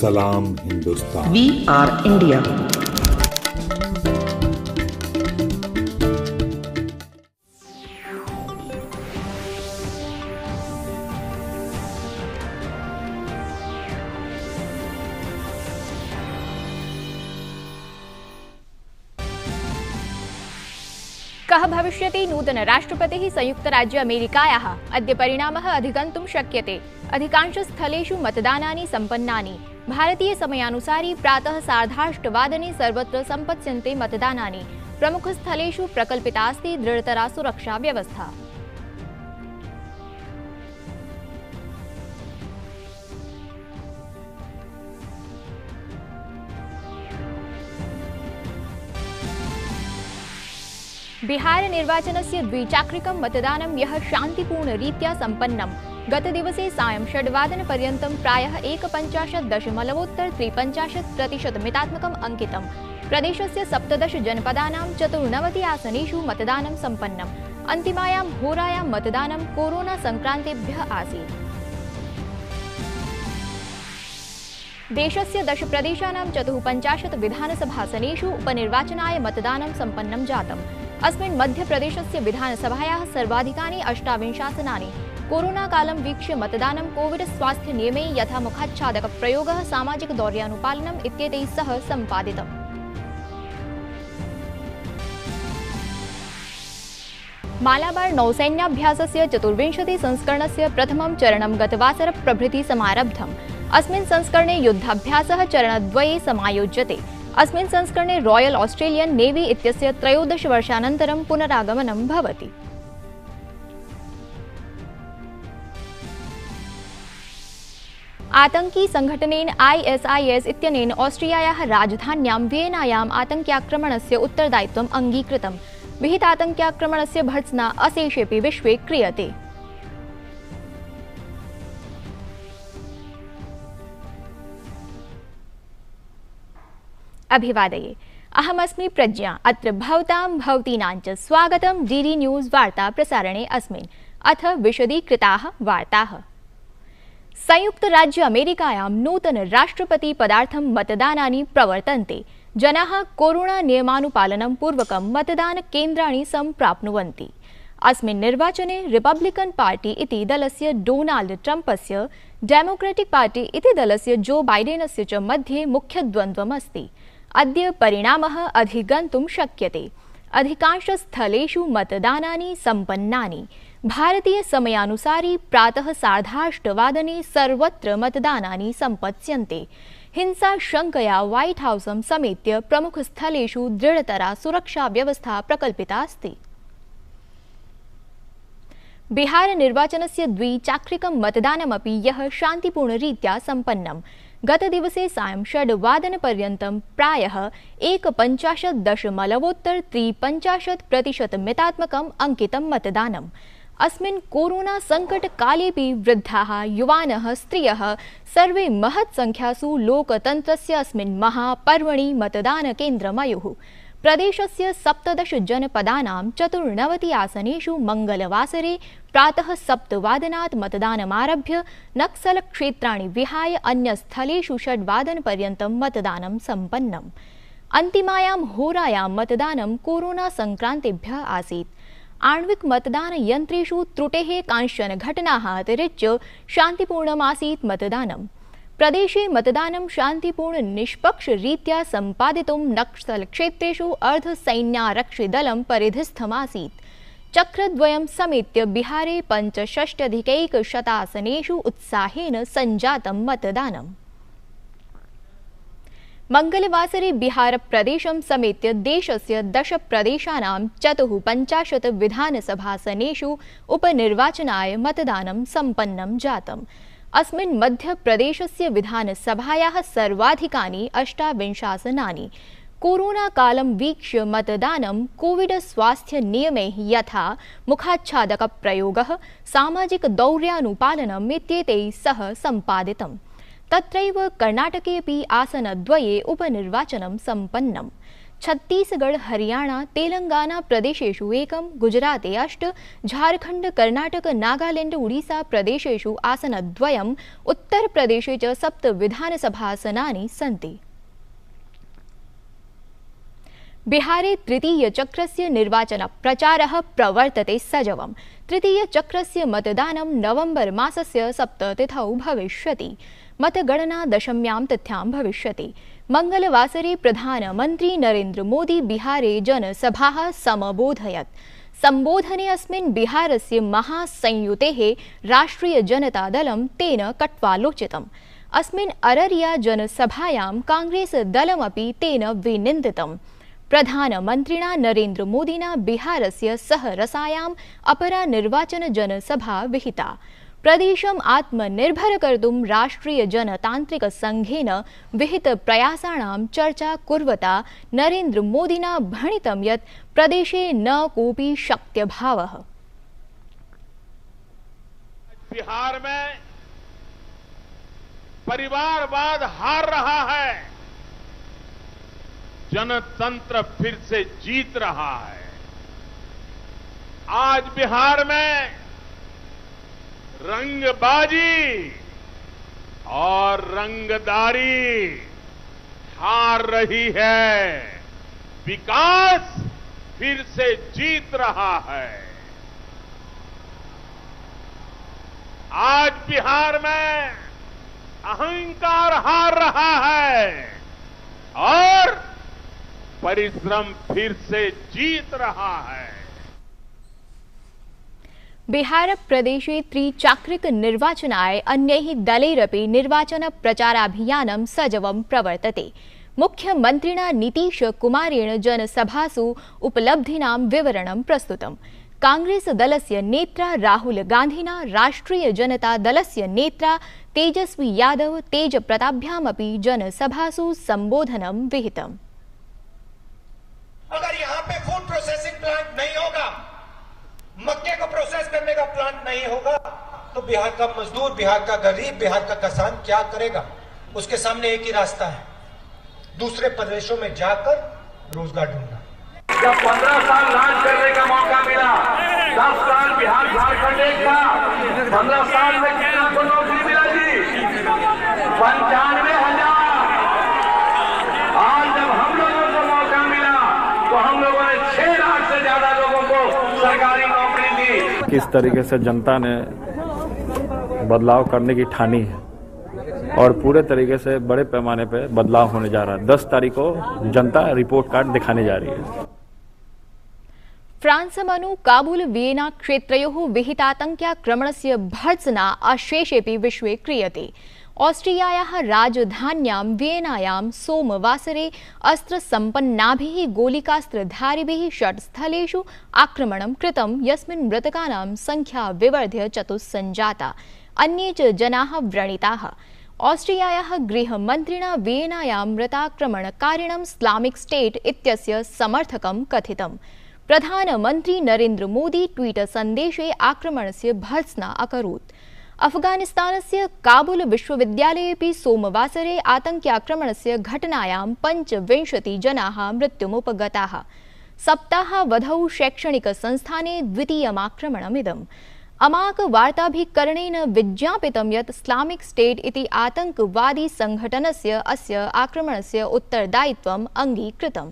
सलाम Hindustan. We R India. कः भविष्यति नूतन राष्ट्रपतिः संयुक्तराज्य अमेरिकायाः अद्य परिणामः अधिगन्तुं शक्यते। अधिकांशस्थलेषु मतदानानि सम्पन्नानि। भारतीय समयानुसारि प्रातः 8:30 सर्वत्र सम्पत्स्यन्ते मतदानानि। प्रमुखस्थलेषु प्रकल्पिता अस्ति दृढतरा सुरक्षा व्यवस्था। बिहार निर्वाचनस्य द्विचाक्रिकं मतदानं यः शान्तिपूर्णरीत्या सम्पन्नम्। गतदिवसे सायं 6:00 पर्यन्तं प्रायः 51.353% मितात्मकम् अंकितम्। प्रदेशस्य 17 जनपदानां 94 आसनेषु मतदानं सम्पन्नम्। अन्तिमायां होरायां मतदानं कोरोना संक्रान्तेभ्यः आसीत्। देशस्य 10 प्रदेशानां 54 विधानसभासनेषु उपनिर्वाचनाय मतदानं सम्पन्नं जातम्। अस्मिन् मध्यप्रदेशस्य विधानसभायाः सर्वाधिकानि 28 आसनानि। कोरोनाकालं वीक्ष्य मतदानं कोविड स्वास्थ्य नियमे यथा मुखाच्छादकप्रयोगः सामाजिकदौर्यानुपालनम् इत्येतैः सह सम्पादितम्। मालाबार नौसैन्याभ्यासस्य 24 संस्करणस्य प्रथमं चरणं गतवासर प्रभृति समारब्धम्। अस्मिन् संस्करणे युद्धाभ्यासः चरणद्वये समायोज्यते। अस्मिन् संस्करणे रॉयल ऑस्ट्रेलियन नेवी इत्यस्य 13 वर्षानन्तरं पुनरागमनं भवति। आतंकी संघटनेन ISIS इत्यनेन ऑस्ट्रियायाः राजधान्यां वियेनायाम् आतङ्क्याक्रमणस्य उत्तरदायित्वम् अङ्गीकृतम्। विहितातङ्क्याक्रमणस्य भर्त्सना अशेषेऽपि विश्वे क्रियते। अभिवादये, अहमस्मि प्रज्ञा। अत्र भवतां भवतीनां च स्वागतं डीडी न्यूज़ वार्ता प्रसारणे अस्मिन्। अथ विशदीकृताः वार्ताः। संयुक्तराज्य अमेरिकायां नूतन राष्ट्रपति पदार्थं मतदानानि प्रवर्तन्ते। जनाः कोरोना नियमानुपालनं पूर्वकं मतदानकेन्द्राणि सम्प्राप्नुवन्ति। अस्मिन् निर्वाचने रिपब्लिकन पार्टी इति दलस्य डोनाल्ड ट्रम्पस्य डेमोक्रेटिक पार्टी इति दलस्य जो बाइडेनस्य च मध्ये मुख्यद्वन्द्वमस्ति। अद्य परिणामः अधिगन्तुं शक्यते। अधिकांशस्थलेषु मतदानानि सम्पन्नानि। भारतीय समयानुसारि प्रातः 8:30 सर्वत्र मतदानानि सम्पत्स्यन्ते। हिंसाशङ्कया व्हाइट हाउसं समेत्य प्रमुखस्थलेषु दृढतरा सुरक्षा व्यवस्था प्रकल्पिता अस्ति। बिहार निर्वाचनस्य द्विचाक्रिकं मतदानमपि यः शान्तिपूर्णरीत्या सम्पन्नम्। गतदिवसे सायं 6:00 पर्यन्तं प्रायः 51.353% मितात्मकम् अंकितं मतदानम्। अस्मिन् कोरोना संकटकालेऽपि वृद्धाः, युवानः, स्त्रियः सर्वे महत्संख्यासु लोकतन्त्रस्य अस्मिन् महापर्वणि मतदानकेन्द्रमयुः। प्रदेशस्य 17 जनपदानां 94 आसनेषु मंगलवासरे प्रातः 7:00 मतदानमारभ्य नक्सलक्षेत्राणि विहाय अन्यस्थलेषु 6:00 पर्यन्तं मतदानं सम्पन्नम्। अन्तिमायां होरायां मतदानं कोरोना संक्रान्तेभ्यः आसीत्। आणविक मतदानयन्त्रेषु त्रुटेः कांश्चन घटनाः अतिरिच्य शान्तिपूर्णमासीत् मतदानम्। प्रदेशे मतदानं शान्तिपूर्ण निष्पक्षरीत्या सम्पादितुं नक्सलक्षेत्रेषु अर्धसैन्यारक्षिदलं परिधिस्थमासीत्। चक्रद्वयं समेत्य बिहारे 65,100 आसनेषु उत्साहेन सञ्जातं मतदानम्। मंगलवासरे बिहार प्रदेशं समेत्य देशस्य 10 प्रदेशानां 54 विधानसभासनेषु उपनिर्वाचनाय मतदानं सम्पन्नं जातम्। अस्मिन् मध्यप्रदेशस्य विधानसभायाः सर्वाधिकानि 28 आसनानि। कोरोनाकालं वीक्ष्य मतदानं कोविड स्वास्थ्य नियमैः यथा मुखाच्छादकप्रयोगः, सामाजिकदौर्यानुपालनम् इत्येतैः सह सम्पादितम्। तत्रैव कर्णाटकेऽपि आसनद्वये उपनिर्वाचनं सम्पन्नम्। छत्तीसगढ़ हरियाणा तेलंगाना प्रदेशेषु एकं, गुजराते 8, झारखंड कर्नाटक नागालैंड उड़ीसा प्रदेशेषु आसनद्वयम्, उत्तरप्रदेशे च 7 विधानसभासनानि सन्ति। बिहारे तृतीयचक्रस्य निर्वाचनप्रचारः प्रवर्तते सजवम्। तृतीयचक्रस्य मतदानं नवंबर मासस्य 7 तिथौ भविष्यति। मतगणना 10म्यां तिथ्यां भविष्यति। मंगलवासरे प्रधानमन्त्री नरेन्द्र मोदी बिहारे जनसभाः समबोधयत्। संबोधने अस्मिन् बिहारस्य महासंयुतेः राष्ट्रिय जनता दलं तेन कट्वालोचितम्। अस्मिन् अररिया जनसभायां कांग्रेस दलमपि तेन विनिन्दितम्। प्रधानमन्त्रिणा नरेन्द्र मोदिना बिहारस्य सहरसायाम् अपरा निर्वाचन जनसभा विहिता। प्रदेशम् आत्मनिर्भर कर्तुं राष्ट्रिय जनतान्त्रिक संघेन विहित प्रयासाणां चर्चा कुर्वता नरेन्द्र मोदिना भणितं यत् प्रदेशे न कोऽपि शक्त्यभावः। बिहार में परिवारवाद हार रहा है, जनतंत्र फिर से जीत रहा है। आज बिहार में रंगबाजी और रंगदारी हार रही है, विकास फिर से जीत रहा है। आज बिहार में अहंकार हार रहा है और परिश्रम फिर से जीत रहा है। बिहार प्रदेशे त्रिचाक्रिक निर्वाचनाय अन्यैः दलैरपि निर्वाचन प्रचाराभियानं सजवं प्रवर्तते। मुख्यमन्त्रिणा नीतीश कुमारेण जनसभासु उपलब्धीनां विवरणं प्रस्तुतम्। कांग्रेस दलस्य नेत्रा राहुल गान्धिना राष्ट्रिय जनता दलस्य नेत्रा तेजस्वी यादव तेज प्रताभ्यामपि जनसभासु संबोधनं विहितम्। अगर यहाँ पे फूड प्रोसेसिंग प्लांट नहीं होगा, मक्के को प्रोसेस करने का प्लांट नहीं होगा, तो बिहार का मजदूर, बिहार का गरीब, बिहार का किसान क्या करेगा? उसके सामने एक ही रास्ता है, दूसरे प्रदेशों में जाकर रोजगार ढूंढना। जब 15 साल राज करने का मौका मिला, 10 साल बिहार झारखंड एक था, 15 साल में कितना को नौकरी मिला जी? 95,000। आज जब हम लोगों को मौका मिला तो हम लोगों ने 6 लाख से ज्यादा लोगों को सरकारी नौकरी दी। किस तरीके से जनता ने बदलाव करने की ठानी है और पूरे तरीके से बड़े पैमाने पे बदलाव होने जा रहा है। 10 तारीख को जनता रिपोर्ट कार्ड दिखाने जा रही है। फ्रांसमनु काबुल वियेना क्षेत्रयोः विहितातङ्क्याक्रमणस्य भर्त्सना अशेषेऽपि विश्वे क्रियते। ऑस्ट्रियायाः राजधान्यां वियेनायां सोमवासरे अस्त्रसम्पन्नाभिः गोलिकास्त्रधारिभिः 6 स्थलेषु आक्रमणं कृतं, यस्मिन् मृतकानां संख्या विवर्ध्य 4 सञ्जाता, अन्ये च जनाः व्रणिताः। ऑस्ट्रियायाः गृहमन्त्रिणा वियेनायां मृताक्रमणकारिणं इस्लामिक स्टेट इत्यस्य समर्थकं कथितम्। प्रधानमन्त्री नरेन्द्र मोदी ट्वीट सन्देशे आक्रमणस्य भर्त्सना अकरोत्। अफगानिस्तानस्य काबुल विश्वविद्यालयेऽपि सोमवासरे आतङ्क्याक्रमणस्य घटनायां 25 जनाः मृत्युमुपगताः। सप्ताहावधौ शैक्षणिकसंस्थाने द्वितीयमाक्रमणमिदम्। अमाक वार्ताभिकरणेन विज्ञापितं यत् इस्लामिक स्टेट इति आतङ्कवादी संघटनस्य अस्य आक्रमणस्य उत्तरदायित्वम् अङ्गीकृतम्।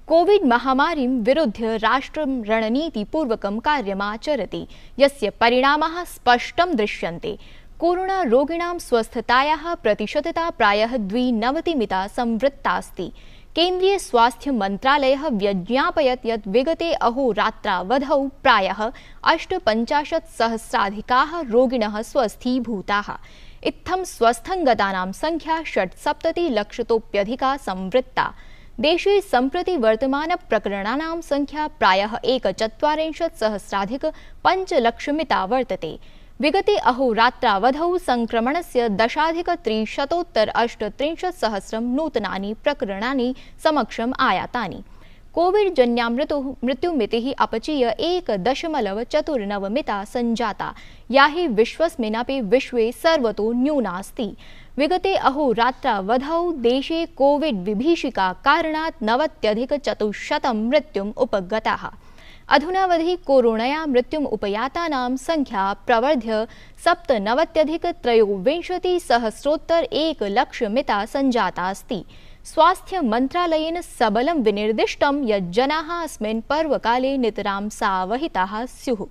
कोविड महामारीं विरुध्य राष्ट्रं रणनीतिपूर्वकं कार्यमाचरति, यस्य परिणामाः स्पष्टं दृश्यन्ते। कोरोना रोगिणां स्वस्थतायाः प्रतिशतता प्रायः 92 संवृत्तास्ति। केन्द्रीय स्वास्थ्य मन्त्रालयः व्यज्ञापयत् यत् विगते अहोरात्रावधौ प्रायः 58,000 रोगिणः स्वस्थीभूताः। इत्थं स्वस्थं गतानां संख्या 67,00,000तोऽप्यधिका संवृत्ता। देशे सम्प्रति वर्तमान प्रकरणानां संख्या प्रायः 1,40,000 वर्तते। विगते अहोरात्रावधौ संक्रमणस्य 10,338 नूतनानि प्रकरणानि समक्षम् आयातानि। कोविड जन्या मृत्युमितिः अपचीय 1.49 मिता संजाता, या हि विश्वस्मिन्नपि विश्वे सर्वतो न्यूनास्ति। विगते अहोरात्रावधौ देशे कोविड विभीषिका कारणात् 90,400 मृत्युम् उपगताः। अधुनावधि कोरोनया मृत्युम् उपयातानां संख्या प्रवर्ध्य 97,23,सहस्रोत्तर-1,00,000 संजाता अस्ति। स्वास्थ्य मंत्रालयेन सबलं विनिर्दिष्टं यत् जनाः अस्मिन् पर्वकाले नितरां सावहिताः स्युः।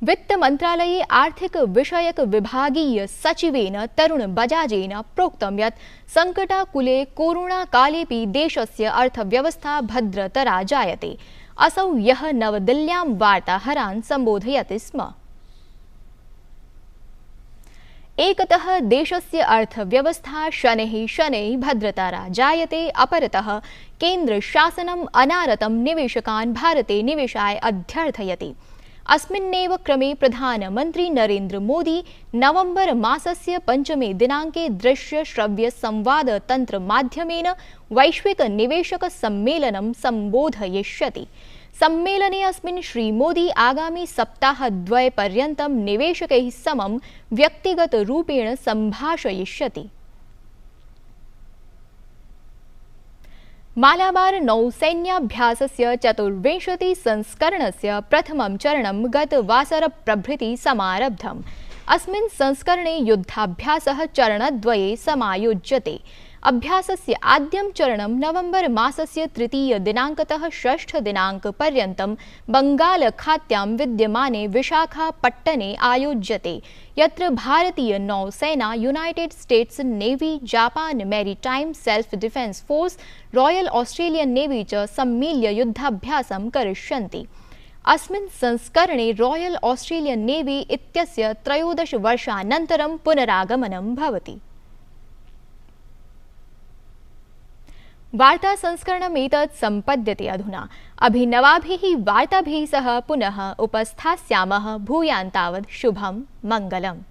वित्त मंत्रालये आर्थिक विषयक विभागीय सचिवेन तरुण बजाजेन प्रोक्तं यत् संकटाकुले कोरोना कालेपि देशस्य अर्थव्यवस्था भद्रतरा जायते। असौ यः नवदिल्ल्यां वार्ताहरान् सम्बोधयति स्म। एकतः देशस्य अर्थव्यवस्था शनैः शनैः भद्रतरा जायते, अपरतः केन्द्रशासनम् अनारतं निवेशकान् भारते निवेशाय अध्यर्थयति। अस्मिन्नेव क्रमे प्रधानमन्त्री नरेन्द्र मोदी नवंबर मासस्य 5 दिनाङ्के दृश्य श्रव्य संवाद तंत्र माध्यमेन वैश्विक निवेशक सम्मेलनं सम्बोधयिष्यति। सम्मेलने अस्मिन् श्रीमोदी आगामी सप्ताहद्वयपर्यन्तं निवेशकैः समं व्यक्तिगतरूपेण सम्भाषयिष्यति। मालाबार नौसैन्याभ्यासस्य 24 संस्करणस्य प्रथमं चरणं गतवासर प्रभृति समारब्धम्। अस्मिन् संस्करणे युद्धाभ्यासः चरणद्वये समायोज्यते। अभ्यासस्य आद्यं चरणं नवंबर मासस्य 3 दिनाङ्कतः 6 दिनाङ्कपर्यन्तं बंगालखात्यां विद्यमाने विशाखापट्टने आयोज्यते, यत्र भारतीय नौसेना, United states navy, Japan maritime self defence force, royal Australian navy च सम्मिल्य युद्धाभ्यासं करिष्यन्ति। अस्मिन् संस्करणे रॉयल ऑस्ट्रेलियन नेवी इत्यस्य 13 वर्षानन्तरं पुनरागमनं भवति। वार्ता संस्करणमेतत् सम्पद्यते अधुना। अभिनवाभिः वार्ताभिः सह पुनः उपस्थास्यामः। भूयान्तावत् शुभं मङ्गलम्।